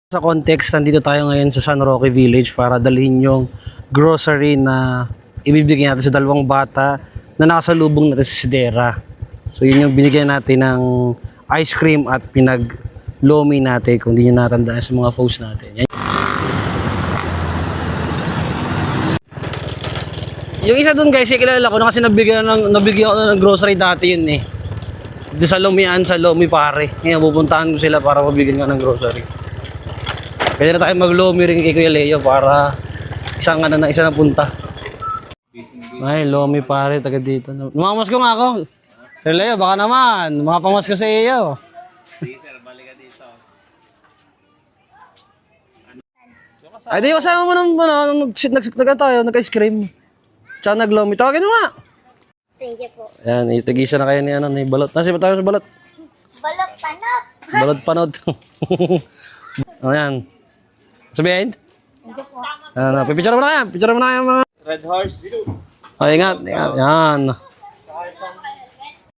Sa context, nandito tayo ngayon sa San Roque Village para dalhin yung grocery na ibibigay natin sa dalawang bata na nakasalubong natin sa Sidera. So yun yung binigyan natin ng ice cream at pinag-lomi natin kung di nyo natandaan sa mga posts natin. Yan. Yung isa dun guys, kilala ko na kasi nabigyan ko ng grocery dati yun eh. Doon sa Lumian, sa Lomi pare. Ngayon pupuntahan ko sila para mabigyan ka ng grocery. Pwede na tayo mag-lomi rin kay Kuya Leo para isa na punta. Ay, lomi pare, taga dito. Mamamas ko nga ako. Sir Leo, baka naman. Mapamas ko sa iyo. Sige sir, balik ka dito. Ay, di, kasama mo nung nag-ice cream. Tsaka nag-lomi. Tawagin mo nga. Thank you po. Ayan, itagisa na kayo ni balot. Nasi ba tayo sa balot? Balak panot! Balot panod. Ayan. Sabihin? Thank you po. Pipicture mo na yan. Picture mo na yan mga. Red horse. Ay, ingat. Yan.